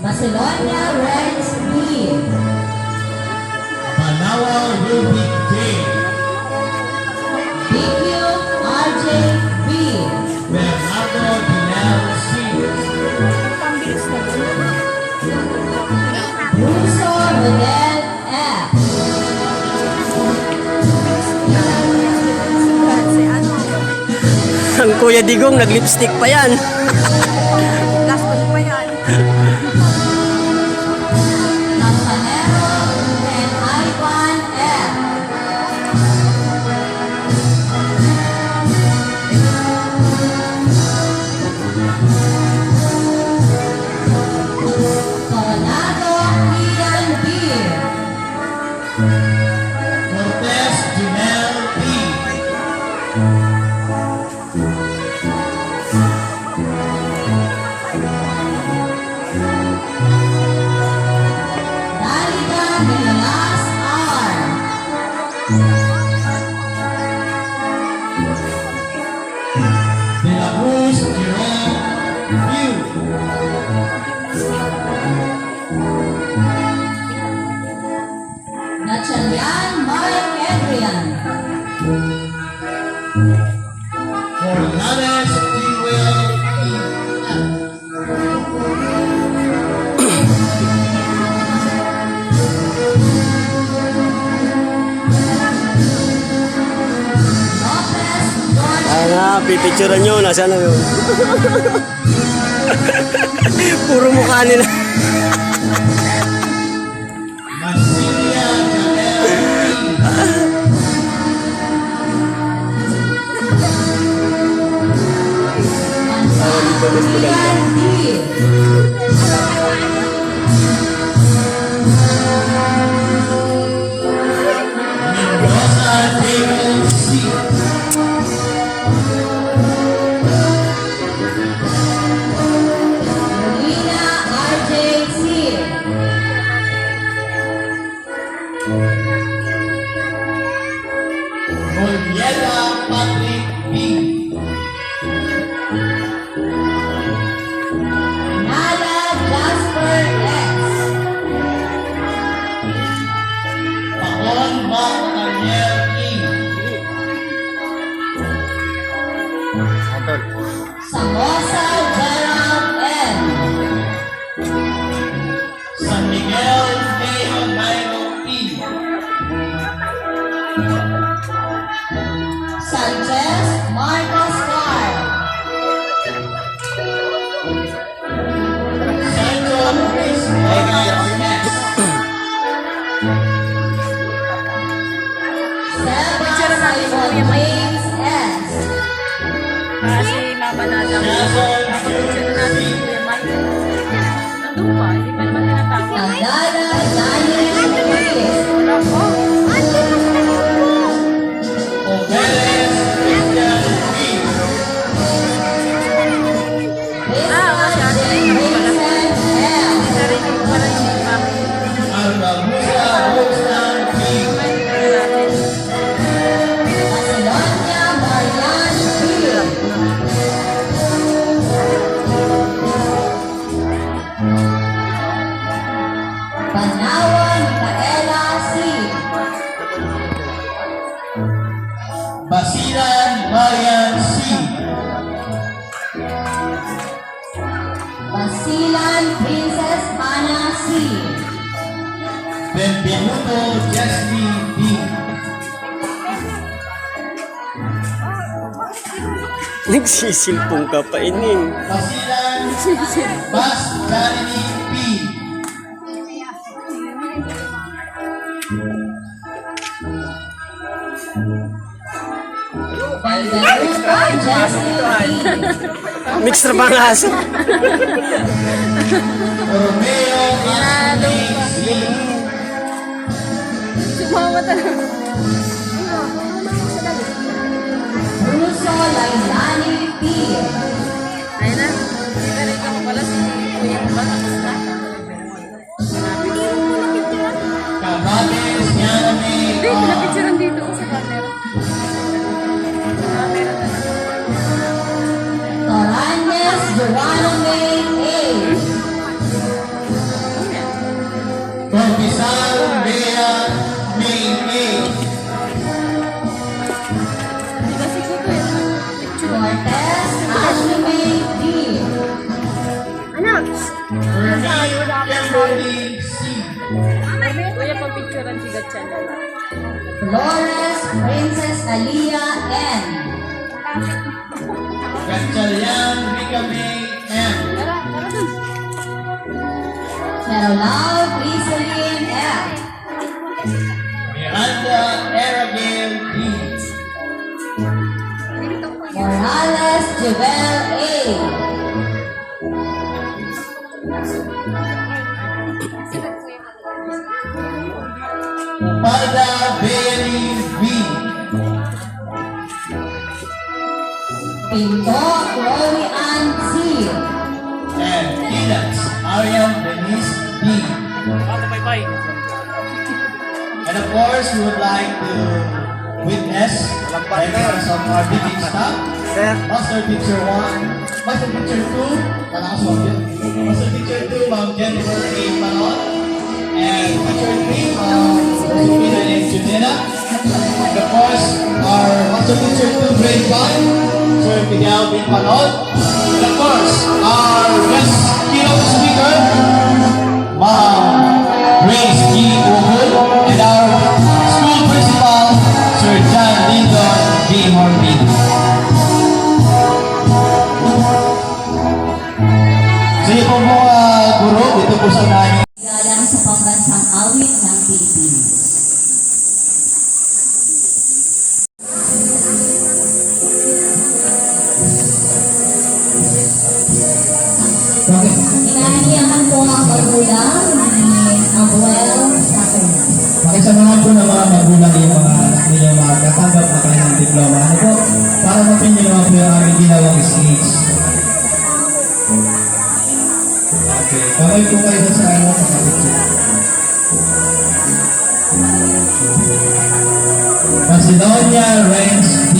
Macedonia Reds B. Manawa Ruby J. BQ RJ B. Bernardo Dinel C. Russo Rodel F. Ang Kuya Digong, nag-lipstick pa yan. Gastos pa yan. Campanero and Ivan F. Coronado Ian B. Cortez Dinel P. Dalida Nicolas R. De la Cruz Jerome Nachalian Mike Adrian. Fornales Tewell E. Lopez George. Pipicturean nyo, nasa na yun? Puro mukha nila. Mancilia Janel E. Ian D. Mendoza David C. Molina RJ C. Moliela Patrick B. Nala Jasper X. Paon Mac Daniel E. Samosa Gerald N. San Miguel Mayo Nairo E. Sanchez Marcos Carr. Central Chris Morgan S. Seba Simon James S. Kasi mama na lang. Jason Picture na natin si Kuya Mike. Nandun pa, hindi pa naman tinatawag. Tandada Daniel Chris. Ako. Obeles Christian B. Vincent Vincent L. Narinig ko pala yung iba. Albamusa Rostan B. Macedonia Marian B. Banawa Micaela C. Basilan Marian C. Basilan Princess Hannah C. Benvenuto Jesly B. Nagsisilpong ka pa, ining. Basilan Bas Charity B. Benvenuto Jessie B. Mix na ba ang aso? Romeo Ashley C. Sumama talaga. Russo Lailani P. Ayun na. Narinig ko pala si Kuya Mike. Tapos na. Cabates Yanami Hindi, R. pinapicturean dito sa camera. Camera na lang. Toranes Geronime A. A. Hindi kasi ko to eh. Picture. Cortez Ashley May D. Anak! Kimberly C. Kuya, pang-picturean si Gatchan. Flores Princess Aliyah N. Gatchalian Rika May M. Tara, tara dun. Carolao Griselin F. Miranda Arabel D. Morales Jubel A. Upada Berry V. Pinto Chloe Ann C. And Peanuts Ariel Denise D. And of course, we would like to witness members of our teaching staff. Sir, Master Teacher 1, Master Teacher 2, malakas mo yun. Master Teacher 2, Ma'am Jennifer A. Panon. And Teacher 3, Ma'am Rufina A. Junina. And of course, our Master Teacher 2, Grade 5, Sir Miguel B. Panon. And of course, our guest keynote speaker, Ma'am Grace G. Uhul. And our school principal, Sir John Lindon B. Morbid. So yun po mga guro, dito po sa namin. Galang sa pambansang awit ng Pilipinas. Inahaniyahan po ang magulang ni Abuel Saturn. Pakisamahan po ng mga magulang yung mga anak ninyo magkatanggap na kanilang diploma. Ano po? Para mapinyo naman po yung aming ginawang speech. Okay, kamay po kayo sa ano sa kapitid. Macedonia Renz D.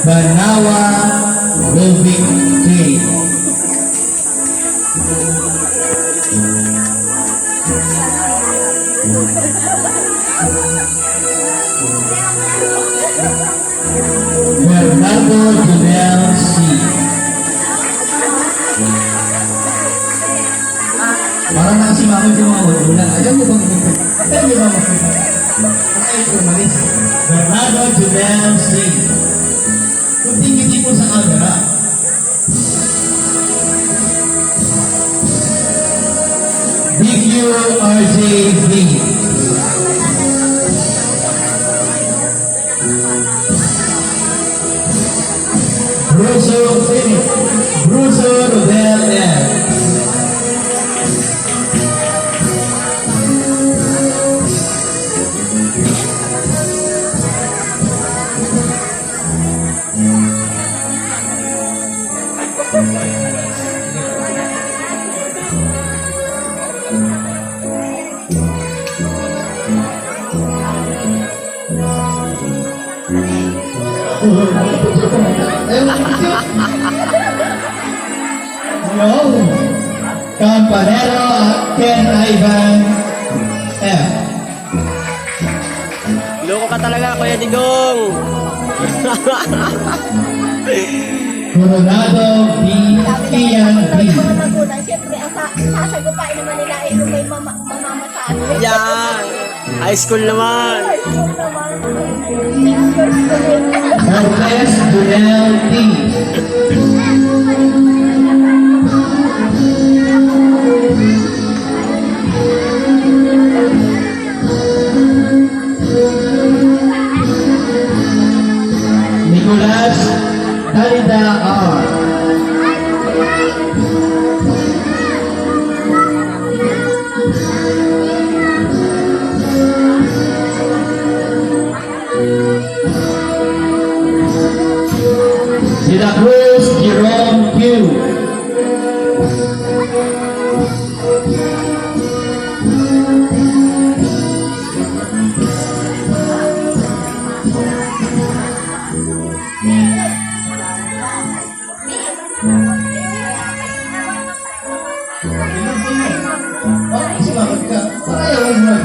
Banawa Roving K. Bernardo Junel C. Parang nakasimako yung mga magulang. Ayaw niyo bang ayaw niyo bang makita? Ayaw ko malis. Bernardo Junel C. Kunting-kunti po sa camera. DQRJ V. Bruso Rodel M. Yo, Campanero Ken Ivan F. loko ka talaga, Kuya Digong. Coronado B. Ian B. Siyempre, ang sasagupain naman nila ay kung may mamamasahan. Yan. High school naman. Cortez Junel T. Nicolas Dalida R. De la Cruz Jerome Q.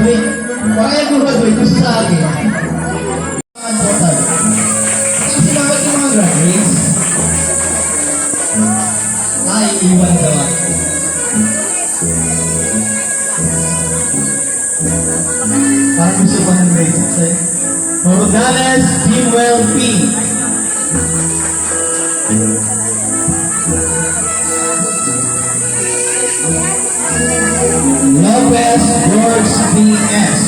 graduate. Baka yung graduate gusto sa akin. Important. Kasi dapat yung mga graduates. Ay, iwan ka ba? Parang gusto pa ng grade 6 eh. Morales Kimwell P. Lopez George P.S.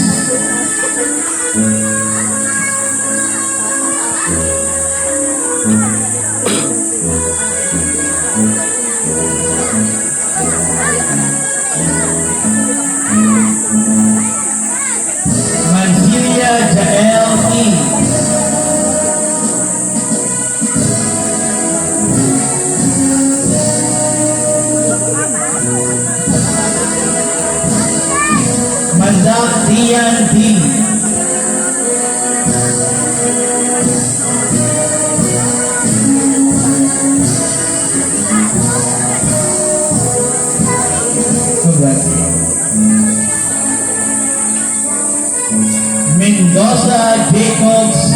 Mancilia Jael E. Mandak Dian D. Congrats. Mendoza Jacob C.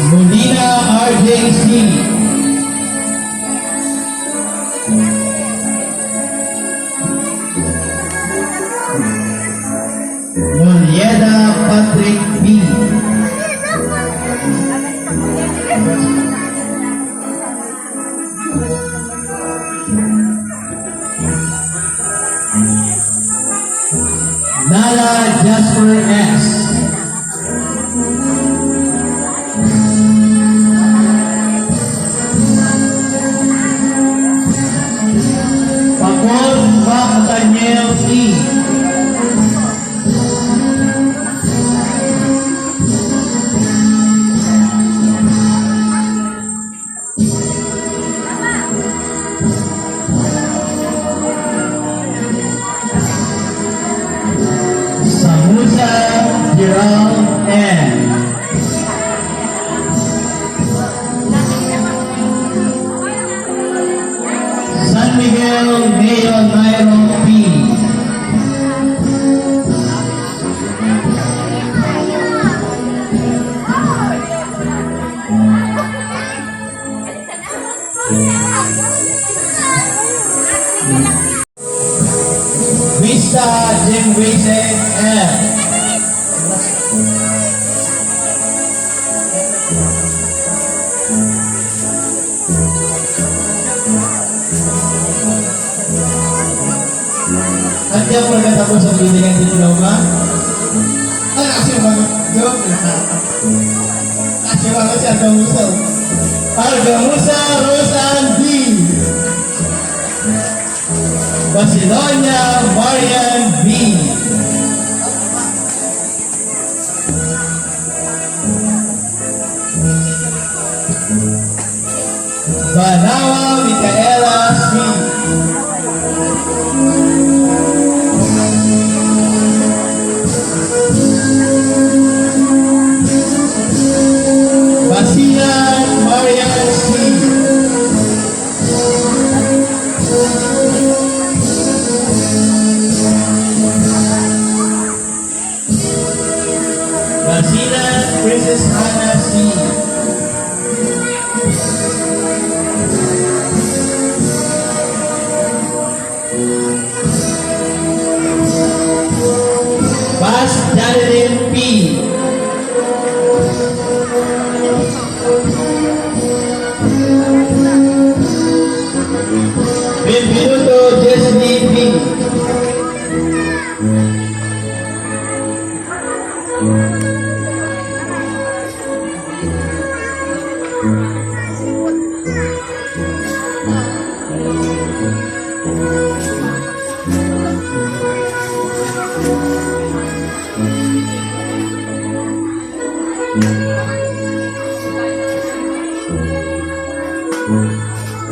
Molina RJC. Molieda Patrick B. Nala Jasper S. Pakol Nathaniel E. Samusa Gerald N. San Miguel Mayo Nairo P. Vista Jengwese L. At yung pagkatapos ang bibigyan ng diploma, kasi mga joke na. Kasi mga si Argamusa. Argamusa Rosan B. Basilonia Marian B. Banawa Micaela C. Basilan Marian C. Basilan Princess Hannah C. Bas Jadelin P. Benvenuto Jesli P.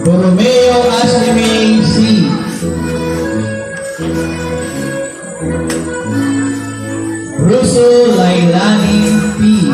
Borromeo Ashley May C. Russo Lailani P.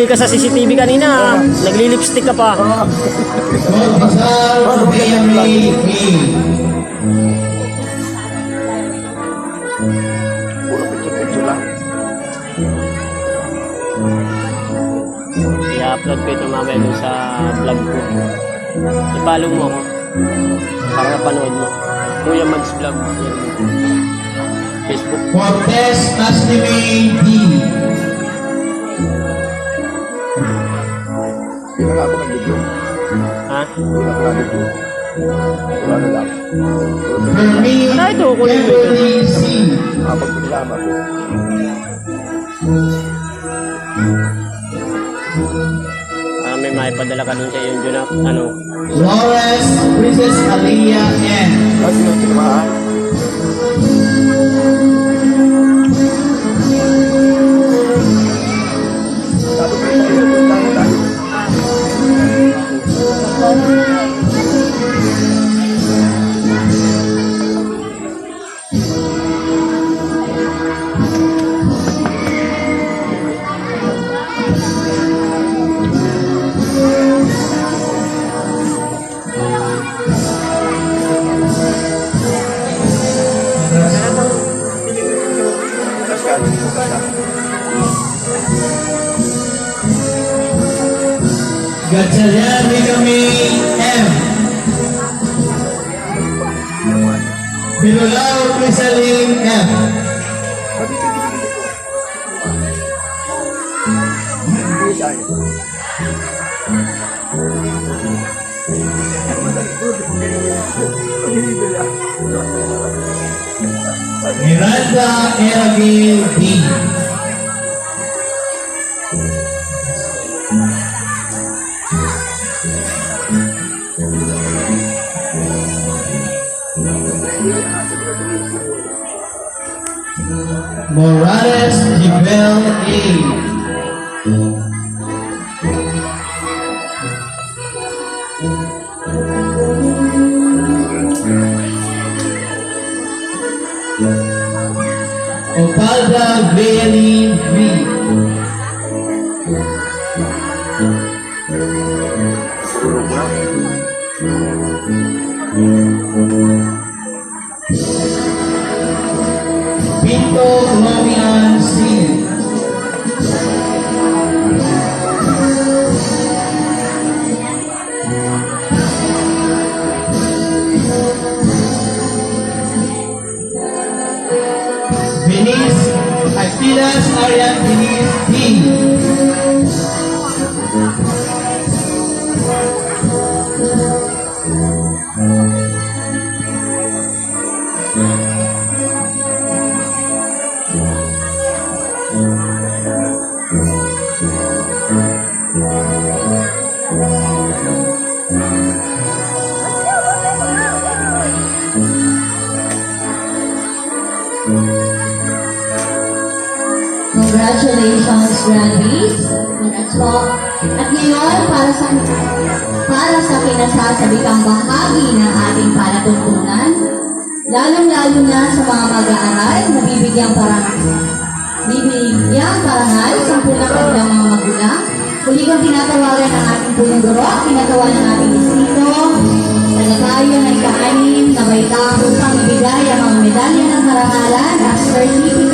ka sa CCTV kanina. Nagli-lipstick ka pa. Gold Bazaar, Family A. Puro picture-picture lang. I-upload ko ito mamaya dun sa vlog ko. I-follow mo ako. Para napanood mo. Kuya Mads Vlog. Yan. Facebook. Cortez Aslimay D. Hindi na nga ako nag-video. Ha? Hindi na ako nag-video. Wala na lang. Fermin Ano ito, Kuya? Kimberly C. Kapag pinilama ko. May maipadala ka dun sa yung Junap. Ano? Flores Princess Aliyah N. Kasi yung tinamaan. Sabi ko tayo tayo. Gatchalian Rigami M. Pilulao Crisaling M. Miranda Eragil D. Morales Jibel A. Opalda Bailey V. Pinto Lomian C. Venice Aquilas Arian Venice D. Congratulations, Randy. At ngayon, para sa pinasasabikang bahagi ng ating palatuntunan, lalong-lalo na sa mga mag-aaral na bibigyan parangal sa punang kanilang mga magulang. Muli kong tinatawagan ng ating punong guro, tinatawagan ng ating distrito, na tayo na ika-anim na may upang ibigay ang mga medalya ng karangalan at certificate